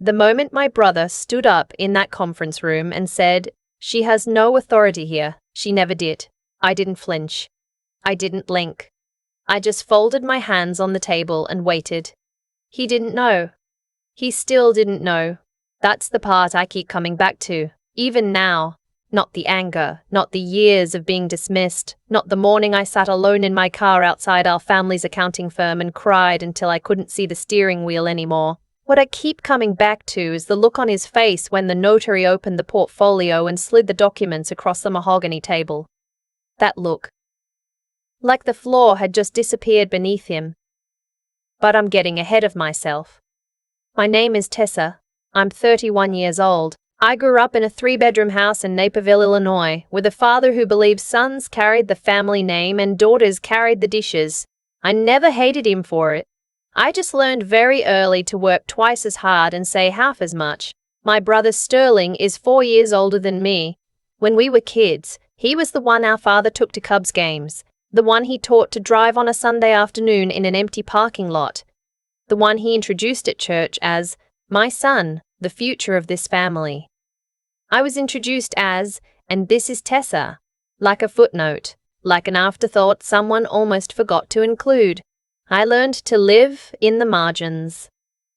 The moment my brother stood up in that conference room and said, "She has no authority here," she never did. I didn't flinch. I didn't blink. I just folded my hands on the table and waited. He didn't know. He still didn't know. That's the part I keep coming back to, even now. Not the anger, not the years of being dismissed, not the morning I sat alone in my car outside our family's accounting firm and cried until I couldn't see the steering wheel anymore. What I keep coming back to is the look on his face when the notary opened the portfolio and slid the documents across the mahogany table. That look. Like the floor had just disappeared beneath him. But I'm getting ahead of myself. My name is Tessa. I'm 31 years old. I grew up in a 3-bedroom house in Naperville, Illinois, with a father who believed sons carried the family name and daughters carried the dishes. I never hated him for it. I just learned very early to work twice as hard and say half as much. My brother Sterling is 4 years older than me. When we were kids, he was the one our father took to Cubs games, the one he taught to drive on a Sunday afternoon in an empty parking lot, the one he introduced at church as, "My son, the future of this family." I was introduced as, "And this is Tessa," like a footnote, like an afterthought someone almost forgot to include. I learned to live in the margins.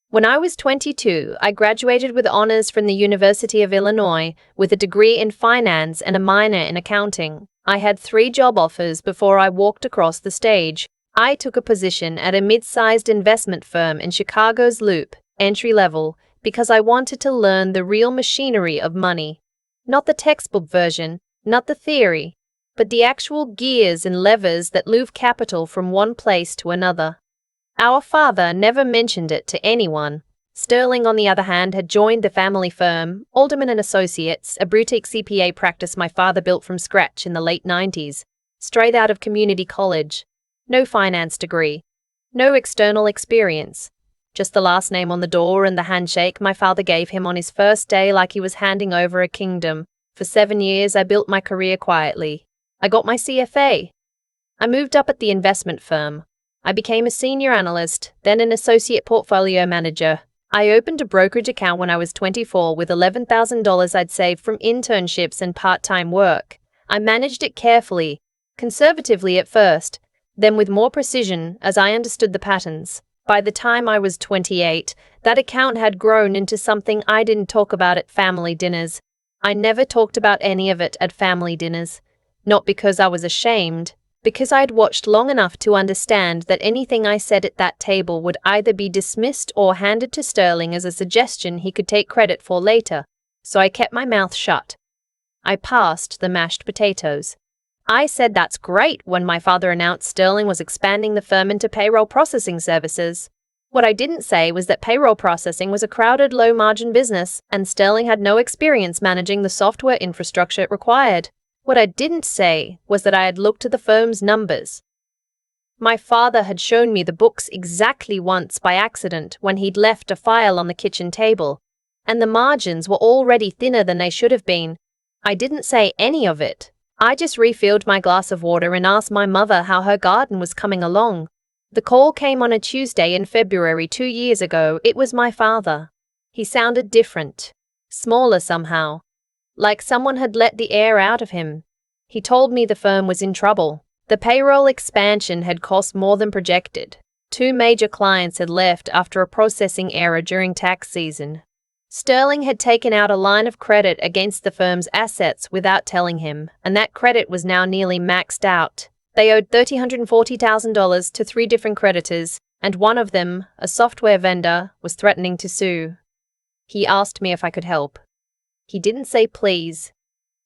When I was 22, I graduated with honors from the University of Illinois with a degree in finance and a minor in accounting. I had 3 job offers before I walked across the stage. I took a position at a mid-sized investment firm in Chicago's Loop, entry level, because I wanted to learn the real machinery of money. Not the textbook version, not the theory, but the actual gears and levers that move capital from one place to another. Our father never mentioned it to anyone. Sterling, on the other hand, had joined the family firm, Alderman and Associates, a boutique CPA practice my father built from scratch in the late 90s, straight out of community college. No finance degree. No external experience. Just the last name on the door and the handshake my father gave him on his first day like he was handing over a kingdom. For 7 years, I built my career quietly. I got my CFA. I moved up at the investment firm. I became a senior analyst, then an associate portfolio manager. I opened a brokerage account when I was 24 with $11,000 I'd saved from internships and part-time work. I managed it carefully, conservatively at first, then with more precision as I understood the patterns. By the time I was 28, that account had grown into something I didn't talk about at family dinners. I never talked about any of it at family dinners. Not because I was ashamed, because I'd watched long enough to understand that anything I said at that table would either be dismissed or handed to Sterling as a suggestion he could take credit for later. So I kept my mouth shut. I passed the mashed potatoes. I said that's great when my father announced Sterling was expanding the firm into payroll processing services. What I didn't say was that payroll processing was a crowded, low-margin business, and Sterling had no experience managing the software infrastructure it required. What I didn't say was that I had looked at the firm's numbers. My father had shown me the books exactly once by accident when he'd left a file on the kitchen table, and the margins were already thinner than they should have been. I didn't say any of it. I just refilled my glass of water and asked my mother how her garden was coming along. The call came on a Tuesday in February 2 years ago. It was my father. He sounded different, smaller somehow, like someone had let the air out of him. He told me the firm was in trouble. The payroll expansion had cost more than projected. 2 major clients had left after a processing error during tax season. Sterling had taken out a line of credit against the firm's assets without telling him, and that credit was now nearly maxed out. They owed $340,000 to 3 different creditors, and one of them, a software vendor, was threatening to sue. He asked me if I could help. He didn't say please.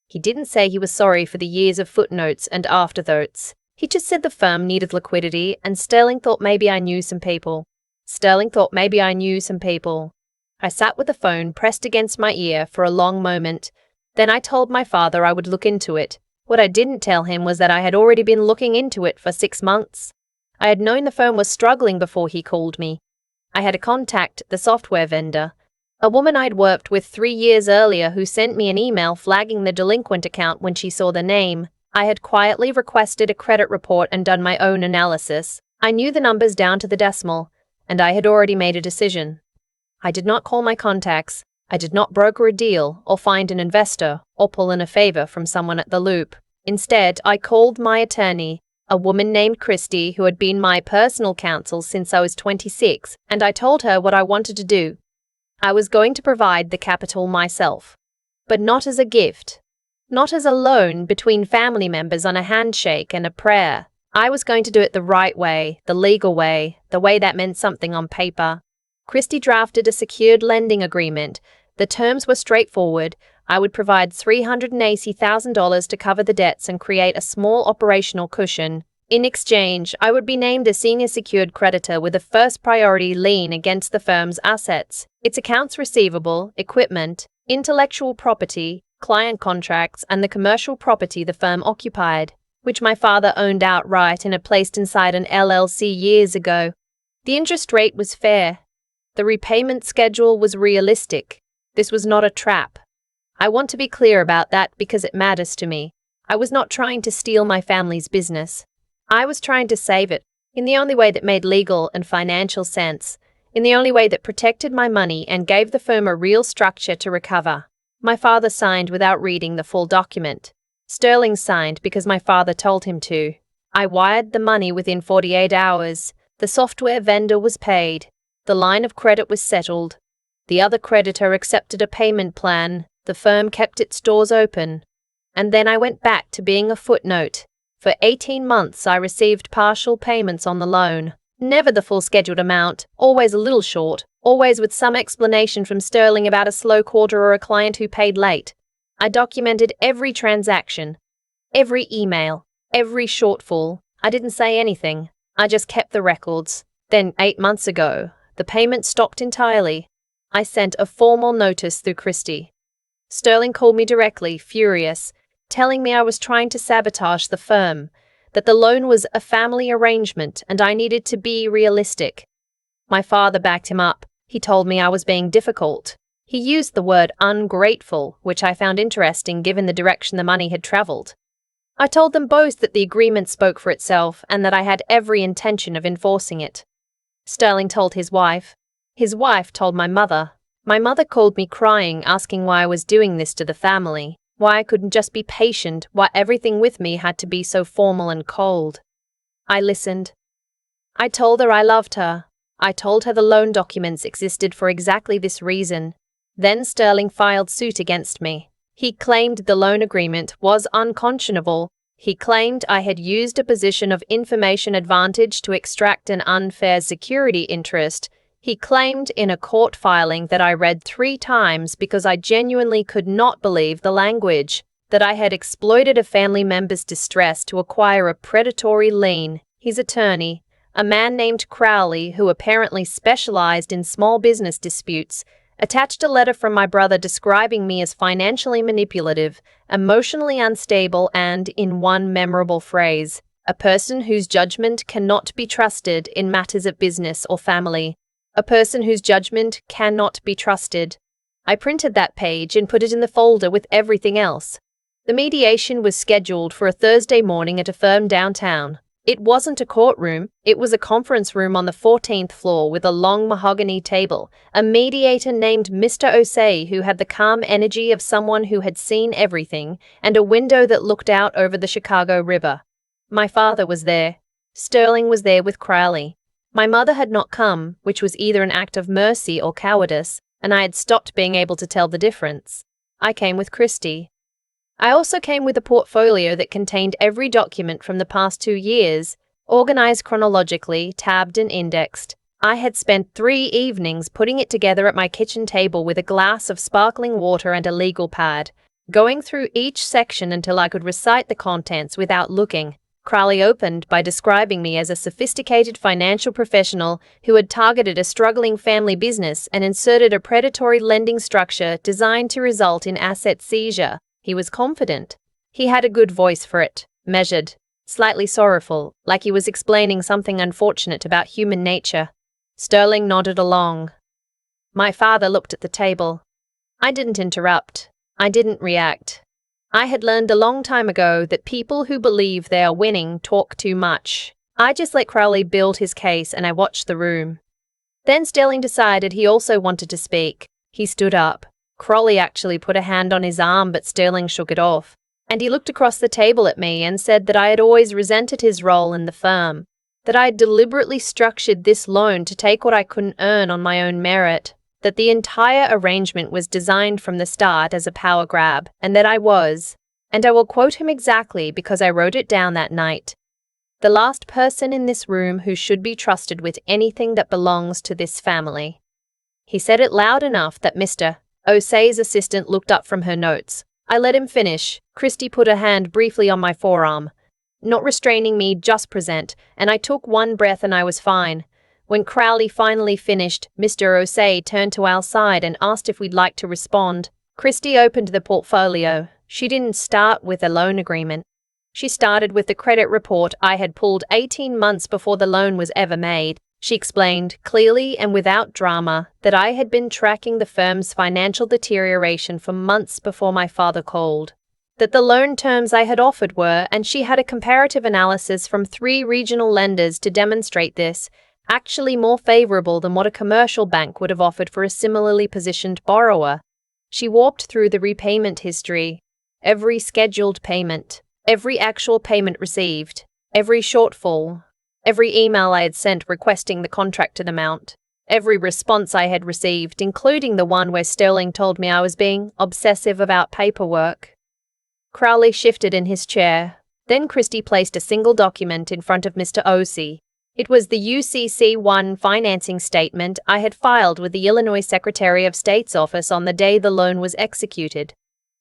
He didn't say he was sorry for the years of footnotes and afterthoughts. He just said the firm needed liquidity, and Sterling thought maybe I knew some people. I sat with the phone pressed against my ear for a long moment. Then I told my father I would look into it. What I didn't tell him was that I had already been looking into it for 6 months. I had known the firm was struggling before he called me. I had to contact the software vendor, a woman I'd worked with 3 years earlier who sent me an email flagging the delinquent account when she saw the name. I had quietly requested a credit report and done my own analysis. I knew the numbers down to the decimal, and I had already made a decision. I did not call my contacts. I did not broker a deal or find an investor or pull in a favor from someone at the Loop. Instead, I called my attorney, a woman named Christy who had been my personal counsel since I was 26, and I told her what I wanted to do. I was going to provide the capital myself, but not as a gift, not as a loan between family members on a handshake and a prayer. I was going to do it the right way, the legal way, the way that meant something on paper. Christy drafted a secured lending agreement. The terms were straightforward. I would provide $380,000 to cover the debts and create a small operational cushion. In exchange, I would be named a senior secured creditor with a first priority lien against the firm's assets, its accounts receivable, equipment, intellectual property, client contracts, and the commercial property the firm occupied, which my father owned outright and had placed inside an LLC years ago. The interest rate was fair. The repayment schedule was realistic. This was not a trap. I want to be clear about that because it matters to me. I was not trying to steal my family's business. I was trying to save it, in the only way that made legal and financial sense, in the only way that protected my money and gave the firm a real structure to recover. My father signed without reading the full document. Sterling signed because my father told him to. I wired the money within 48 hours. The software vendor was paid. The line of credit was settled. The other creditor accepted a payment plan. The firm kept its doors open. And then I went back to being a footnote. For 18 months I received partial payments on the loan. Never the full scheduled amount, always a little short, always with some explanation from Sterling about a slow quarter or a client who paid late. I documented every transaction, every email, every shortfall. I didn't say anything. I just kept the records. Then, 8 months ago, the payment stopped entirely. I sent a formal notice through Christy. Sterling called me directly, furious, telling me I was trying to sabotage the firm, that the loan was a family arrangement and I needed to be realistic. My father backed him up. He told me I was being difficult. He used the word ungrateful, which I found interesting given the direction the money had traveled. I told them both that the agreement spoke for itself and that I had every intention of enforcing it. Sterling told his wife. His wife told my mother. My mother called me crying, asking why I was doing this to the family, why I couldn't just be patient, why everything with me had to be so formal and cold. I listened. I told her I loved her. I told her the loan documents existed for exactly this reason. Then Sterling filed suit against me. He claimed the loan agreement was unconscionable. He claimed I had used a position of information advantage to extract an unfair security interest. He claimed in a court filing that I read 3 times because I genuinely could not believe the language, that I had exploited a family member's distress to acquire a predatory lien. His attorney, a man named Crowley who apparently specialized in small business disputes, attached a letter from my brother describing me as financially manipulative, emotionally unstable, and, in one memorable phrase, a person whose judgment cannot be trusted in matters of business or family. A person whose judgment cannot be trusted. I printed that page and put it in the folder with everything else. The mediation was scheduled for a Thursday morning at a firm downtown. It wasn't a courtroom, it was a conference room on the 14th floor with a long mahogany table, a mediator named Mr. Osei who had the calm energy of someone who had seen everything, and a window that looked out over the Chicago River. My father was there. Sterling was there with Crowley. My mother had not come, which was either an act of mercy or cowardice, and I had stopped being able to tell the difference. I came with Christy. I also came with a portfolio that contained every document from the past 2 years, organized chronologically, tabbed and indexed. I had spent 3 evenings putting it together at my kitchen table with a glass of sparkling water and a legal pad, going through each section until I could recite the contents without looking. Crowley opened by describing me as a sophisticated financial professional who had targeted a struggling family business and inserted a predatory lending structure designed to result in asset seizure. He was confident. He had a good voice for it, measured, slightly sorrowful, like he was explaining something unfortunate about human nature. Sterling nodded along. My father looked at the table. I didn't interrupt. I didn't react. I had learned a long time ago that people who believe they are winning talk too much. I just let Crowley build his case and I watched the room. Then Sterling decided he also wanted to speak. He stood up. Crowley actually put a hand on his arm, but Sterling shook it off. And he looked across the table at me and said that I had always resented his role in the firm, that I had deliberately structured this loan to take what I couldn't earn on my own merit, that the entire arrangement was designed from the start as a power grab, and that I was, and I will quote him exactly because I wrote it down that night, the last person in this room who should be trusted with anything that belongs to this family. He said it loud enough that Mr. O'Sea's assistant looked up from her notes. I let him finish. Christy put her hand briefly on my forearm, not restraining me, just present, and I took one breath and I was fine. When Crowley finally finished, Mr. O'Sea turned to our side and asked if we'd like to respond. Christy opened the portfolio. She didn't start with a loan agreement. She started with the credit report I had pulled 18 months before the loan was ever made. She explained, clearly and without drama, that I had been tracking the firm's financial deterioration for months before my father called, that the loan terms I had offered were, and she had a comparative analysis from 3 regional lenders to demonstrate this, actually more favorable than what a commercial bank would have offered for a similarly positioned borrower. She warped through the repayment history, every scheduled payment, every actual payment received, every shortfall, every email I had sent requesting the contracted amount, every response I had received, including the one where Sterling told me I was being obsessive about paperwork. Crowley shifted in his chair. Then Christy placed a single document in front of Mr. O'Sea. It was the UCC-1 financing statement I had filed with the Illinois Secretary of State's office on the day the loan was executed.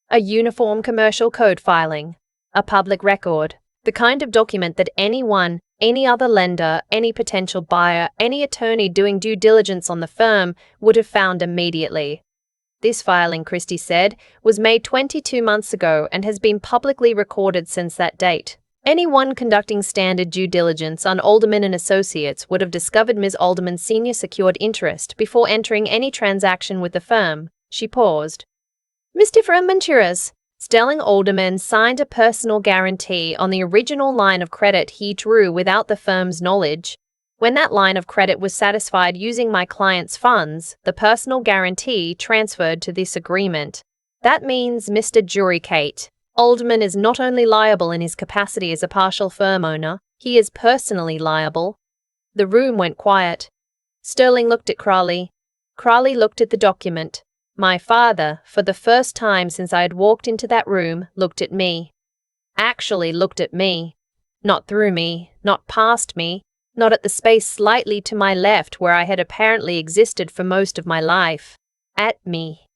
A uniform commercial code filing. A public record. The kind of document that anyone, any other lender, any potential buyer, any attorney doing due diligence on the firm would have found immediately. This filing, Christie said, was made 22 months ago and has been publicly recorded since that date. Anyone conducting standard due diligence on Alderman and Associates would have discovered Ms. Alderman's senior secured interest before entering any transaction with the firm. She paused. Mr. Venturas, Sterling Alderman signed a personal guarantee on the original line of credit he drew without the firm's knowledge. When that line of credit was satisfied using my client's funds, the personal guarantee transferred to this agreement. That means, Mr. Juricate, Alderman is not only liable in his capacity as a partial firm owner, he is personally liable. The room went quiet. Sterling looked at Crowley. Crowley looked at the document. My father, for the first time since I had walked into that room, looked at me. Actually looked at me. Not through me, not past me, not at the space slightly to my left where I had apparently existed for most of my life. At me.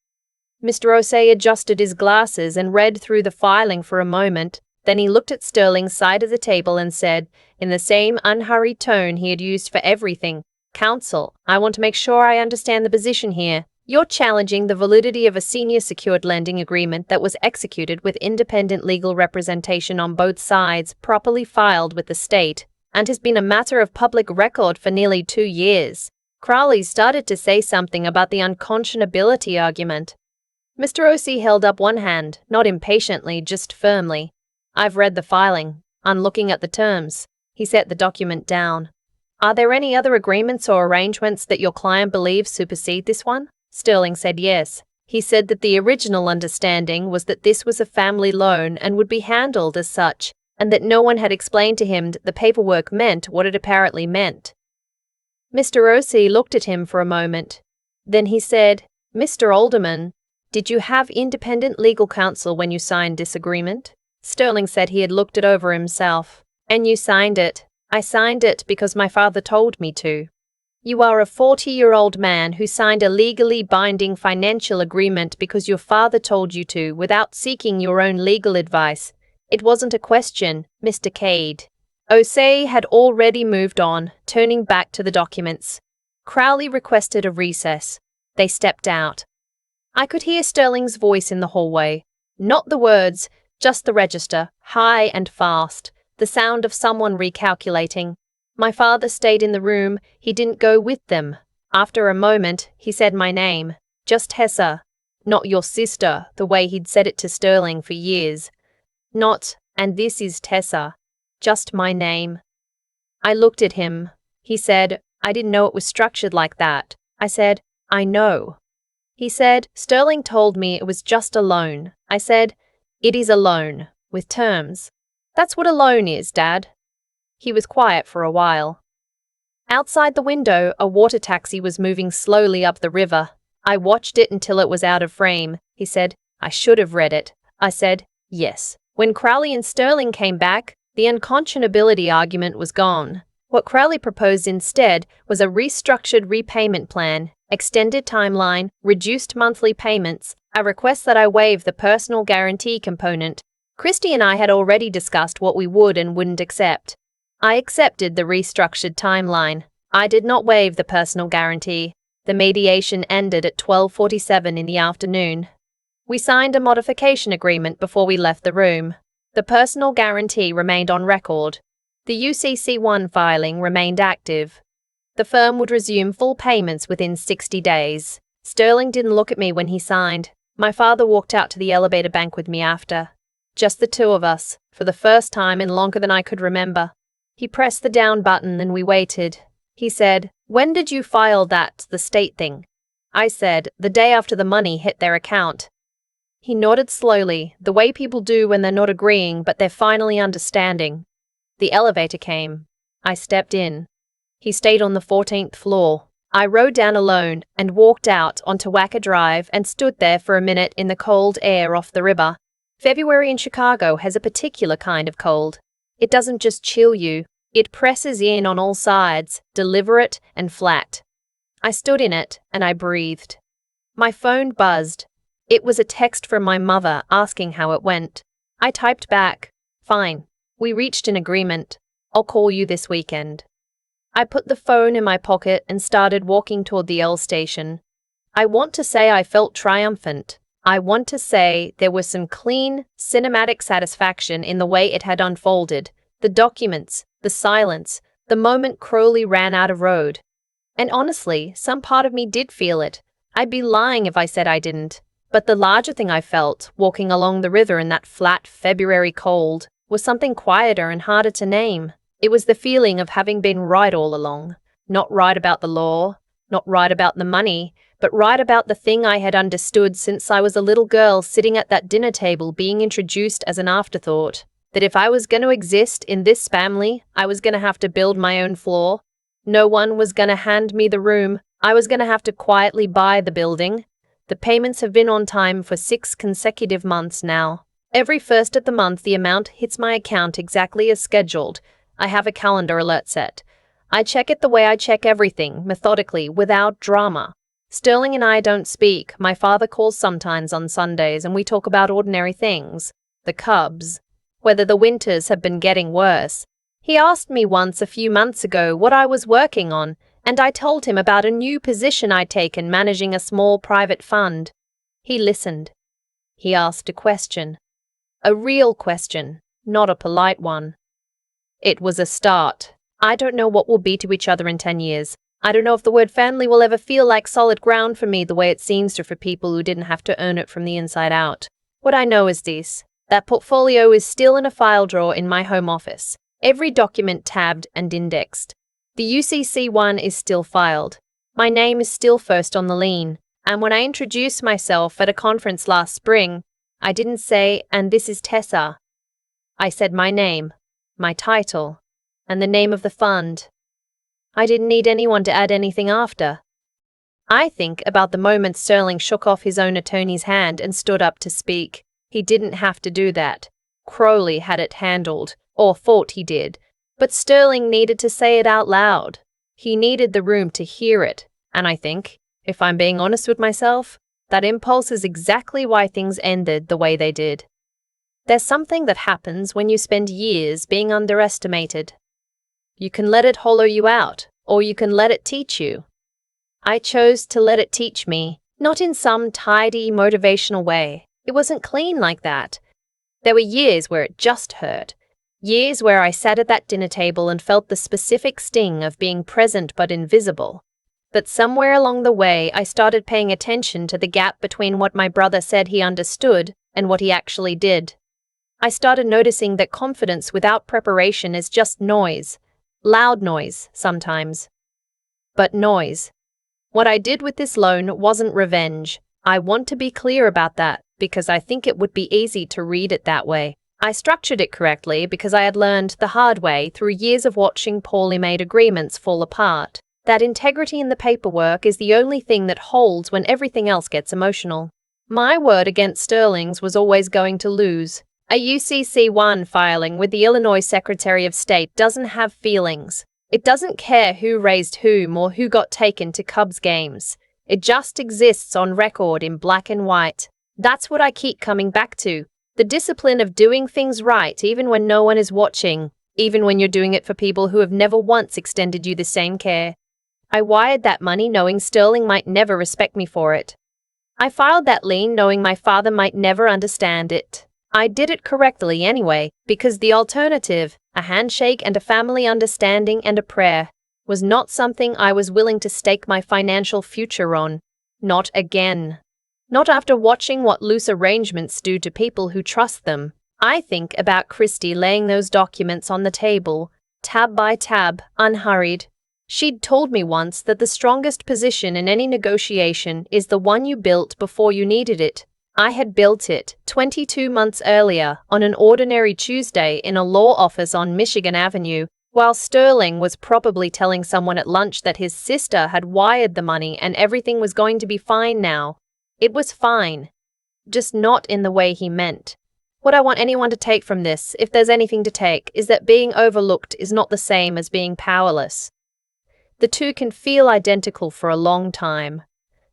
Mr. O'Sea adjusted his glasses and read through the filing for a moment. Then he looked at Sterling's side of the table and said, in the same unhurried tone he had used for everything, Counsel, I want to make sure I understand the position here. You're challenging the validity of a senior secured lending agreement that was executed with independent legal representation on both sides, properly filed with the state, and has been a matter of public record for nearly 2 years. Crowley started to say something about the unconscionability argument. Mr. O'Sea held up one hand, not impatiently, just firmly. I've read the filing. I'm looking at the terms. He set the document down. Are there any other agreements or arrangements that your client believes supersede this one? Sterling said yes. He said that the original understanding was that this was a family loan and would be handled as such, and that no one had explained to him that the paperwork meant what it apparently meant. Mr. O'Sea looked at him for a moment. Then he said, Mr. Alderman, did you have independent legal counsel when you signed this agreement? Sterling said he had looked it over himself. And you signed it. I signed it because my father told me to. You are a 40-year-old man who signed a legally binding financial agreement because your father told you to without seeking your own legal advice. It wasn't a question, Mr. Cade. O'Sea had already moved on, turning back to the documents. Crowley requested a recess. They stepped out. I could hear Sterling's voice in the hallway. Not the words, just the register, high and fast, the sound of someone recalculating. My father stayed in the room, he didn't go with them. After a moment, he said my name, just Tessa. Not your sister, the way he'd said it to Sterling for years. Not, and this is Tessa. Just my name. I looked at him. He said, I didn't know it was structured like that. I said, I know. He said, Sterling told me it was just a loan. I said, it is a loan, with terms. That's what a loan is, Dad. He was quiet for a while. Outside the window, a water taxi was moving slowly up the river. I watched it until it was out of frame. He said, I should have read it. I said, yes. When Crowley and Sterling came back, the unconscionability argument was gone. What Crowley proposed instead was a restructured repayment plan, extended timeline, reduced monthly payments, a request that I waive the personal guarantee component. Christy and I had already discussed what we would and wouldn't accept. I accepted the restructured timeline. I did not waive the personal guarantee. The mediation ended at 12:47 in the afternoon. We signed a modification agreement before we left the room. The personal guarantee remained on record. The UCC1 filing remained active. The firm would resume full payments within 60 days. Sterling didn't look at me when he signed. My father walked out to the elevator bank with me after. Just the two of us, for the first time in longer than I could remember. He pressed the down button and we waited. He said, when did you file the state thing? I said, the day after the money hit their account. He nodded slowly, the way people do when they're not agreeing but they're finally understanding. The elevator came. I stepped in. He stayed on the 14th floor. I rode down alone and walked out onto Wacker Drive and stood there for a minute in the cold air off the river. February in Chicago has a particular kind of cold. It doesn't just chill you, it presses in on all sides, deliberate and flat. I stood in it and I breathed. My phone buzzed. It was a text from my mother asking how it went. I typed back, fine. We reached an agreement. I'll call you this weekend. I put the phone in my pocket and started walking toward the L station. I want to say I felt triumphant. I want to say there was some clean, cinematic satisfaction in the way it had unfolded. The documents, the silence, the moment Crowley ran out of road. And honestly, some part of me did feel it. I'd be lying if I said I didn't. But the larger thing I felt, walking along the river in that flat February cold, was something quieter and harder to name. It was the feeling of having been right all along. Not right about the law, not right about the money, but right about the thing I had understood since I was a little girl sitting at that dinner table being introduced as an afterthought. That if I was going to exist in this family, I was going to have to build my own floor. No one was going to hand me the room. I was going to have to quietly buy the building. The payments have been on time for 6 consecutive months now. Every first of the month the amount hits my account exactly as scheduled. I have a calendar alert set. I check it the way I check everything, methodically, without drama. Sterling and I don't speak. My father calls sometimes on Sundays and we talk about ordinary things. The Cubs. Whether the winters have been getting worse. He asked me once a few months ago what I was working on, and I told him about a new position I'd taken managing a small private fund. He listened. He asked a question. A real question, not a polite one. It was a start. I don't know what we'll be to each other in 10 years. I don't know if the word family will ever feel like solid ground for me the way it seems to for people who didn't have to earn it from the inside out. What I know is this. That portfolio is still in a file drawer in my home office. Every document tabbed and indexed. The UCC1 is still filed. My name is still first on the lien. And when I introduced myself at a conference last spring, I didn't say, and this is Tessa. I said my name, my title, and the name of the fund. I didn't need anyone to add anything after. I think about the moment Sterling shook off his own attorney's hand and stood up to speak. He didn't have to do that. Crowley had it handled, or thought he did. But Sterling needed to say it out loud. He needed the room to hear it. And I think, if I'm being honest with myself, that impulse is exactly why things ended the way they did. There's something that happens when you spend years being underestimated. You can let it hollow you out, or you can let it teach you. I chose to let it teach me, not in some tidy, motivational way. It wasn't clean like that. There were years where it just hurt. Years where I sat at that dinner table and felt the specific sting of being present but invisible. But somewhere along the way, I started paying attention to the gap between what my brother said he understood and what he actually did. I started noticing that confidence without preparation is just noise. Loud noise, sometimes. but noise. What I did with this loan wasn't revenge. I want to be clear about that, because I think it would be easy to read it that way. I structured it correctly because I had learned the hard way through years of watching poorly made agreements fall apart. That integrity in the paperwork is the only thing that holds when everything else gets emotional. My word against Sterling's was always going to lose. A UCC-1 filing with the Illinois Secretary of State doesn't have feelings. It doesn't care who raised whom or who got taken to Cubs games. It just exists on record in black and white. That's what I keep coming back to. The discipline of doing things right even when no one is watching, even when you're doing it for people who have never once extended you the same care. I wired that money knowing Sterling might never respect me for it. I filed that lien knowing my father might never understand it. I did it correctly anyway, because the alternative, a handshake and a family understanding and a prayer, was not something I was willing to stake my financial future on. Not again. Not after watching what loose arrangements do to people who trust them. I think about Christy laying those documents on the table, tab by tab, unhurried. She'd told me once that the strongest position in any negotiation is the one you built before you needed it. I had built it 22 months earlier on an ordinary Tuesday in a law office on Michigan Avenue, while Sterling was probably telling someone at lunch that his sister had wired the money and everything was going to be fine now. It was fine, just not in the way he meant. What I want anyone to take from this, if there's anything to take, is that being overlooked is not the same as being powerless. The two can feel identical for a long time.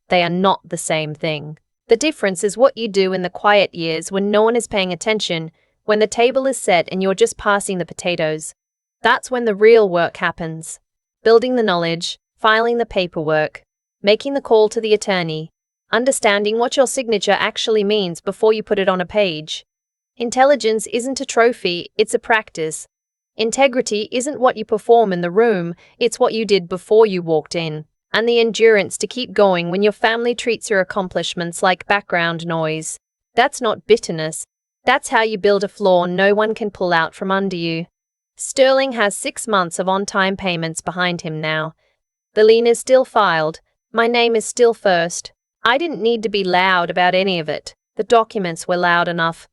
They are not the same thing. The difference is what you do in the quiet years when no one is paying attention, when the table is set and you're just passing the potatoes. That's when the real work happens. Building the knowledge, filing the paperwork, making the call to the attorney, understanding what your signature actually means before you put it on a page. Intelligence isn't a trophy, it's a practice. Integrity isn't what you perform in the room, it's what you did before you walked in. And the endurance to keep going when your family treats your accomplishments like background noise. That's not bitterness. That's how you build a floor no one can pull out from under you. Sterling has 6 months of on-time payments behind him now. The lien is still filed. My name is still first. I didn't need to be loud about any of it. The documents were loud enough.